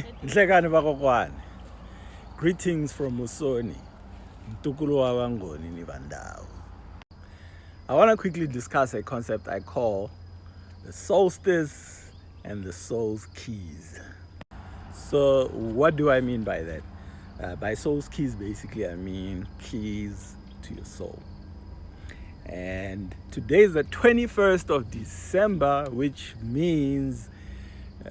Nhlekani bakokwane. Greetings from Musoni. Mtukulu wa Wangoni ni Vandao. I want to quickly discuss a concept I call the solstice and the soul's keys. So what do I mean by that? By soul's keys, basically, I mean keys to your soul. And today is the 21st of December, which means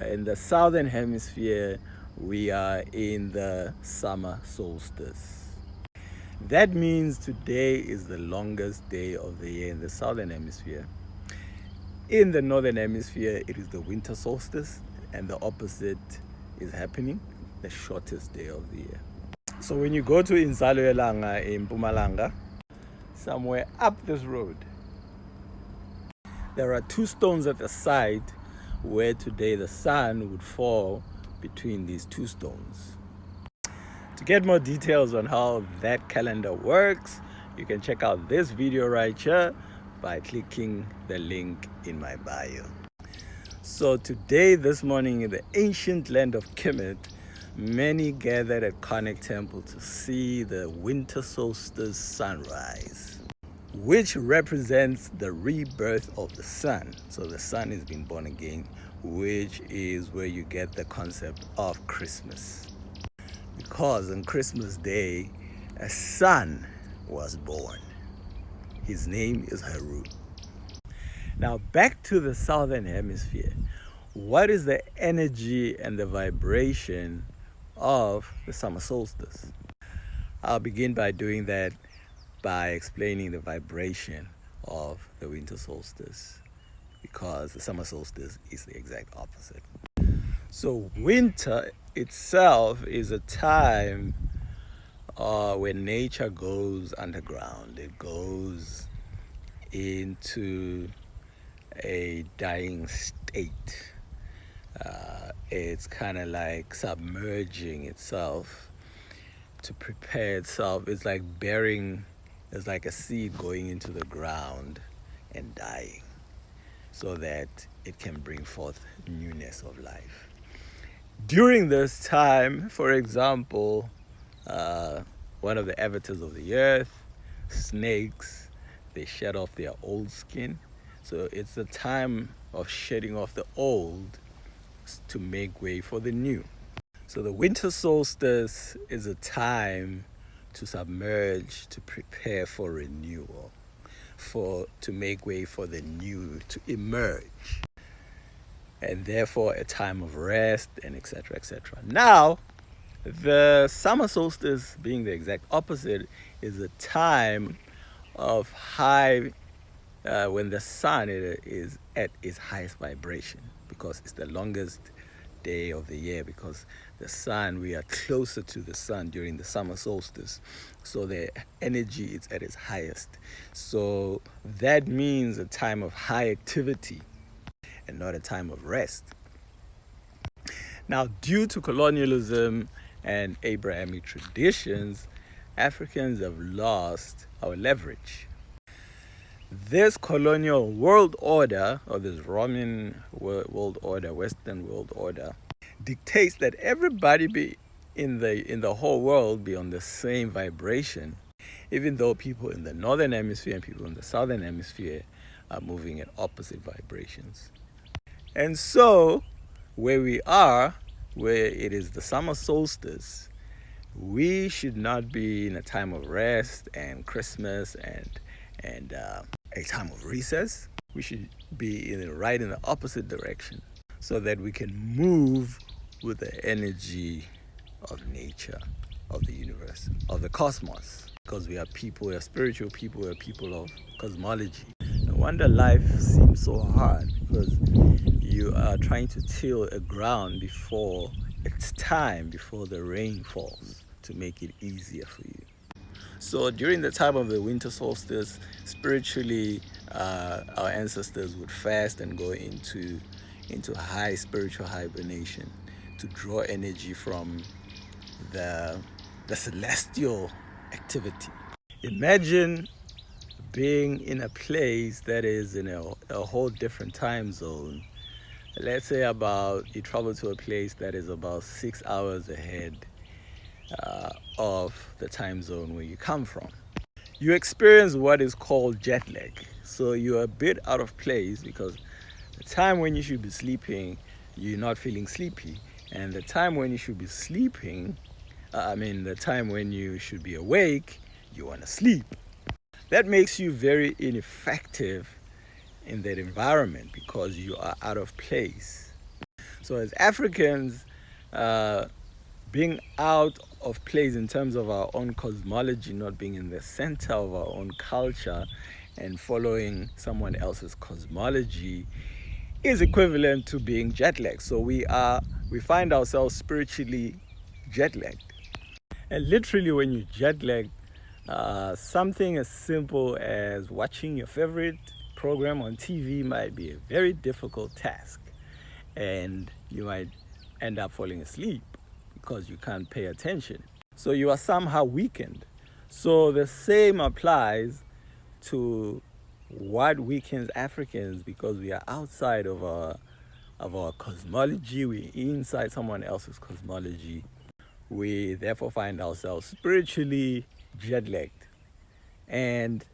in the southern hemisphere, we are in the summer solstice. That means today is the longest day of the year in the southern hemisphere. In the northern hemisphere, it is the winter solstice, and the opposite is happening, the shortest day of the year. So when you go to Inzalo Yelanga in Mpumalanga, somewhere up this road, there are two stones at the side where today the sun would fall between these two stones. To get more details on how that calendar works, you can check out this video right here by clicking the link in my bio. So today, this morning, in the ancient land of Kemet, many gathered at Karnak Temple to see the winter solstice sunrise, which represents the rebirth of the sun. So the sun is being born again, which is where you get the concept of Christmas. Because on Christmas Day, a son was born. His name is Haru. Now back to the southern hemisphere. What is the energy and the vibration of the summer solstice? I'll begin by doing that by explaining the vibration of the winter solstice, because the summer solstice is the exact opposite. So winter itself is a time when nature goes underground. It goes into a dying state. It's kind of like submerging itself to prepare itself. It's like it's like a seed going into the ground and dying so that it can bring forth newness of life. During this time, for example, one of the avatars of the earth, snakes, they shed off their old skin. So it's the time of shedding off the old to make way for the new. So the winter solstice is a time to submerge, to prepare for renewal, to make way for the new to emerge, and therefore a time of rest, and etc., etc. Now, the summer solstice, being the exact opposite, is a time of high, when the sun is at its highest vibration, because it's the longest day of the year, because the sun, we are closer to the sun during the summer solstice, so the energy is at its highest. So that means a time of high activity and not a time of rest. Now, due to colonialism and Abrahamic traditions, Africans have lost our leverage. This colonial world order, or this Roman world order, Western world order, dictates that everybody be in the whole world be on the same vibration, even though people in the northern hemisphere and people in the southern hemisphere are moving at opposite vibrations. And so, where we are, where it is the summer solstice, we should not be in a time of rest and Christmas and a time of recess. We should be right in the opposite direction, so that we can move with the energy of nature, of the universe, of the cosmos. Because we are people, we are spiritual people, we are people of cosmology. No wonder life seems so hard, because you are trying to till a ground before it's time, before the rain falls, to make it easier for you. So during the time of the winter solstice, spiritually, our ancestors would fast and go into high spiritual hibernation to draw energy from the celestial activity. Imagine being in a place that is in a whole different time zone let's say about you travel to a place that is about 6 hours ahead of the time zone where you come from. You experience what is called jet lag. So you're a bit out of place because the time when you should be sleeping, you're not feeling sleepy. And the time when you should be sleeping, the time when you should be awake, you want to sleep. That makes you very ineffective in that environment because you are out of place. So as Africans, uh, being out of place in terms of our own cosmology, not being in the center of our own culture and following someone else's cosmology is equivalent to being jet lagged. So we find ourselves spiritually jet lagged. And literally when you jet lag, something as simple as watching your favorite program on TV might be a very difficult task, and you might end up falling asleep because you can't pay attention. So you are somehow weakened. So the same applies to what weakens Africans because we are outside of our cosmology, we're inside someone else's cosmology. We therefore find ourselves spiritually jet lagged. And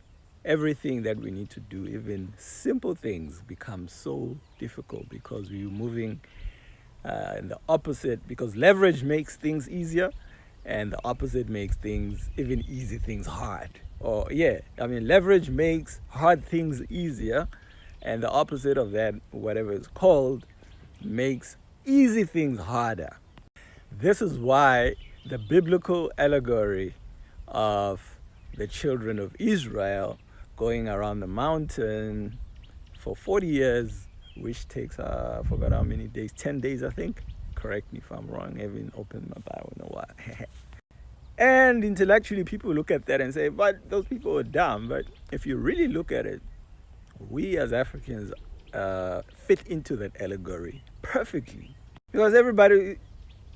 everything that we need to do, even simple things, becomes so difficult because we're moving in the opposite, because leverage makes things easier and the opposite makes things, even easy things, hard. Leverage makes hard things easier, and the opposite of that, whatever it's called, makes easy things harder. This is why the biblical allegory of the children of Israel going around the mountain for 40 years, which takes, I forgot how many days, 10 days, I think. Correct me if I'm wrong, I haven't opened my Bible in a while. And intellectually, people look at that and say, but those people are dumb. But if you really look at it, we as Africans fit into that allegory perfectly. Because everybody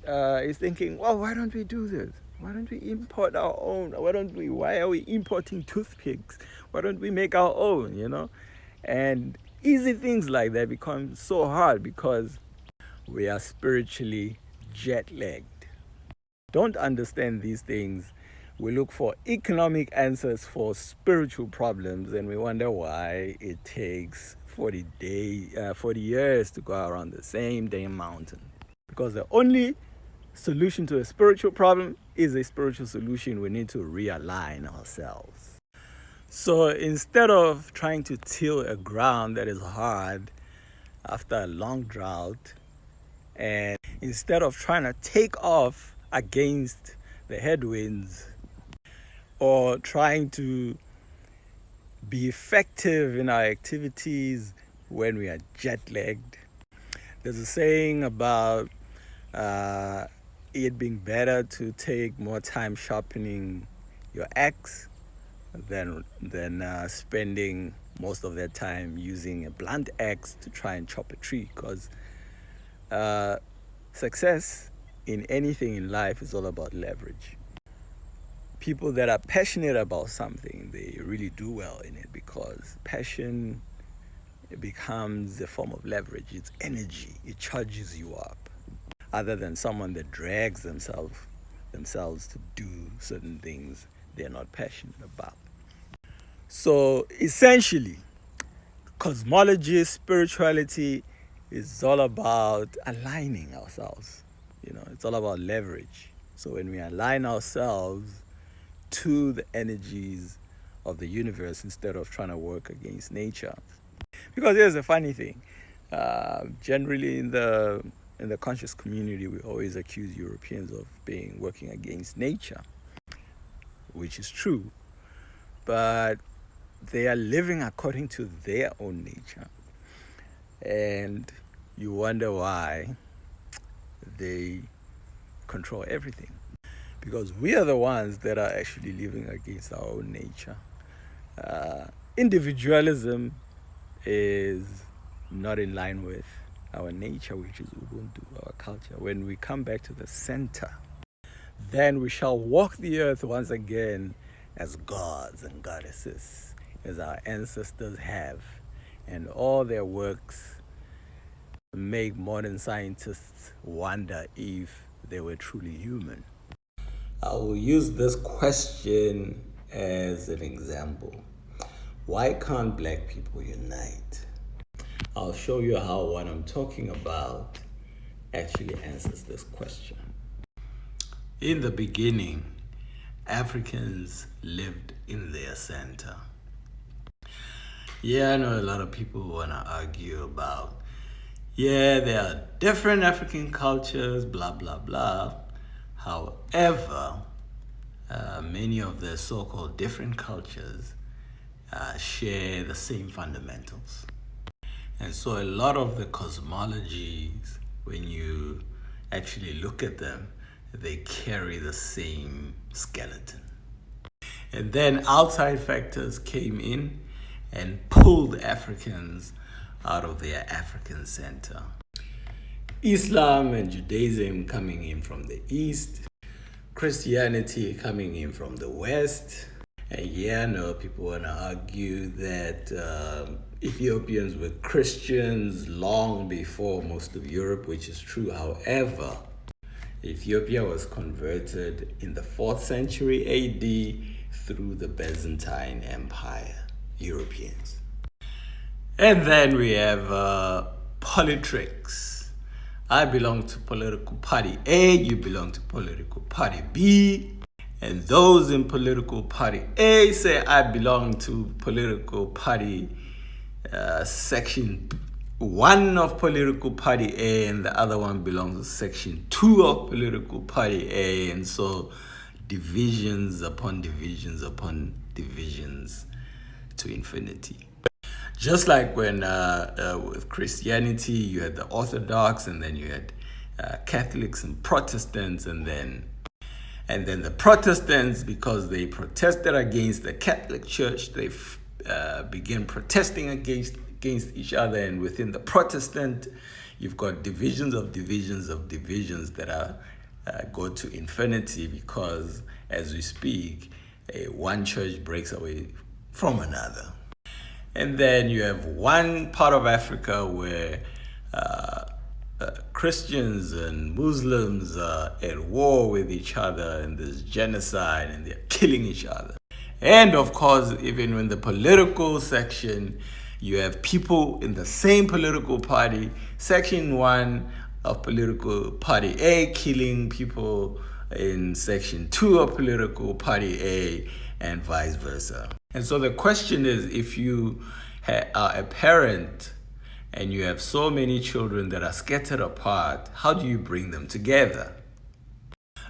is thinking, well, why don't we do this? Why don't we import our own? Why are we importing toothpicks? Why don't we make our own, And easy things like that become so hard because we are spiritually jet lagged. Don't understand these things. We look for economic answers for spiritual problems, and we wonder why it takes 40 years to go around the same damn mountain. Because the only solution to a spiritual problem is a spiritual solution. We need to realign ourselves. So instead of trying to till a ground that is hard after a long drought, and instead of trying to take off against the headwinds or trying to be effective in our activities when we are jet lagged, there's a saying about it being better to take more time sharpening your axe than spending most of that time using a blunt axe to try and chop a tree, because success in anything in life is all about leverage. People that are passionate about something, they really do well in it because passion, it becomes a form of leverage. It's energy. It charges you up. Other than someone that drags themselves to do certain things they're not passionate about. So essentially, cosmology, spirituality is all about aligning ourselves. It's all about leverage. So when we align ourselves to the energies of the universe instead of trying to work against nature. Because here's the funny thing. Generally in the conscious community, we always accuse Europeans of working against nature, which is true. But they are living according to their own nature. And you wonder why they control everything. Because we are the ones that are actually living against our own nature. Individualism is not in line with our nature, which is Ubuntu, our culture. When we come back to the center, then we shall walk the earth once again as gods and goddesses, as our ancestors have, and all their works make modern scientists wonder if they were truly human. I will use this question as an example. Why can't black people unite? I'll show you how what I'm talking about actually answers this question. In the beginning, Africans lived in their center. Yeah, I know a lot of people want to argue about, there are different African cultures, blah, blah, blah. However, many of the so-called different cultures share the same fundamentals. And so a lot of the cosmologies, when you actually look at them, they carry the same skeleton. And then outside factors came in and pulled Africans out of their African center. Islam and Judaism coming in from the east, Christianity coming in from the west. And I know people want to argue that Ethiopians were Christians long before most of Europe, which is true. However, Ethiopia was converted in the 4th century AD through the Byzantine Empire, Europeans. And then we have politics. I belong to political party A, you belong to political party B. And those in political party A say, I belong to political party section 1 of political party A, and the other one belongs to section 2 of political party A. And so divisions upon divisions upon divisions to infinity. Just like when with Christianity, you had the Orthodox, and then you had Catholics and Protestants, and then the Protestants, because they protested against the Catholic Church, they began protesting against each other. And within the Protestant, you've got divisions of divisions of divisions that are go to infinity, because as we speak, one church breaks away from another. And then you have one part of Africa where Christians and Muslims are at war with each other, and there's genocide, and they're killing each other. And of course, even in the political section, you have people in the same political party, section 1 of political party A killing people in section 2 of political party A, and vice versa. And so the question is, if you are a parent and you have so many children that are scattered apart, how do you bring them together?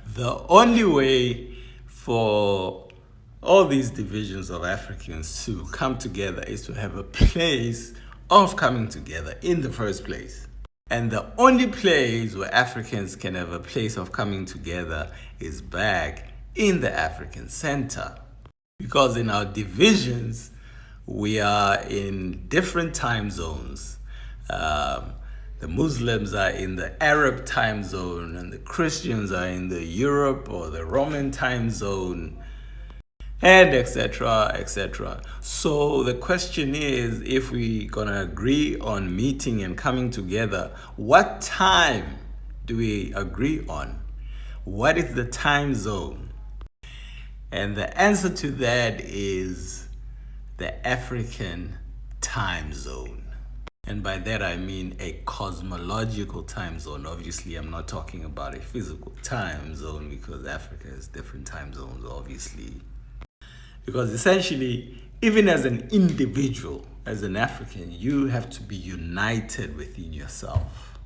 The only way for all these divisions of Africans to come together is to have a place of coming together in the first place. And the only place where Africans can have a place of coming together is back in the African center. Because in our divisions, we are in different time zones. The Muslims are in the Arab time zone, and the Christians are in the Europe or the Roman time zone, and etc., etc. So the question is, if we're gonna agree on meeting and coming together, what time do we agree on? What is the time zone? And the answer to that is the African time zone. And by that I mean a cosmological time zone. Obviously, I'm not talking about a physical time zone, because Africa has different time zones, obviously. Because essentially, even as an individual, as an African, you have to be united within yourself.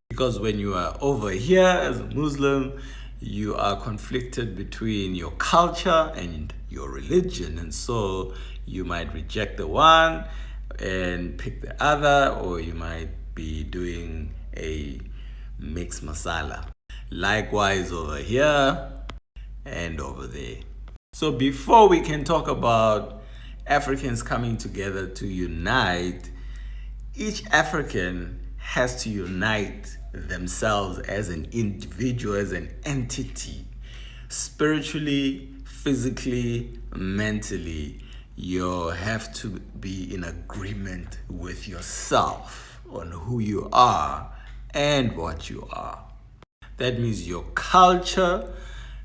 Because when you are over here as a Muslim, you are conflicted between your culture and your religion. And so you might reject the one and pick the other, or you might be doing a mixed masala. Likewise over here and over there. So before we can talk about Africans coming together to unite, each African has to unite themselves as an individual, as an entity, spiritually, physically, mentally. You have to be in agreement with yourself. on who you are and what you are. That means your culture,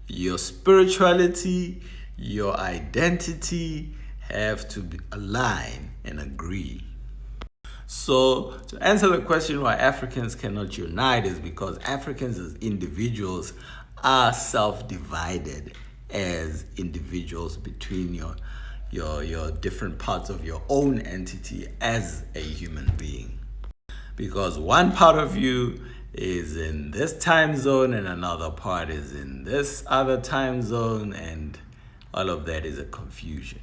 your spirituality, your identity have to align and agree. So to answer the question why Africans cannot unite is because Africans as individuals are self-divided as individuals between your different parts of your own entity as a human being. Because one part of you is in this time zone and another part is in this other time zone, and all of that is a confusion.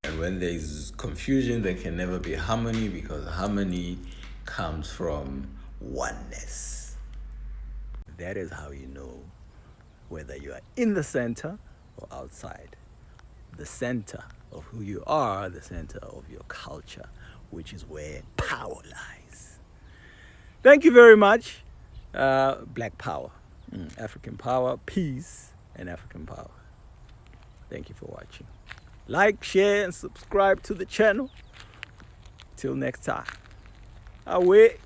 And when there's confusion, there can never be harmony, because harmony comes from oneness. That is how you know whether you are in the center or outside. The center of who you are, the center of your culture, which is where power lies. Thank you very much. Black power, African power, peace, and African power. Thank you for watching. Like, share, and subscribe to the channel. Till next time. Away.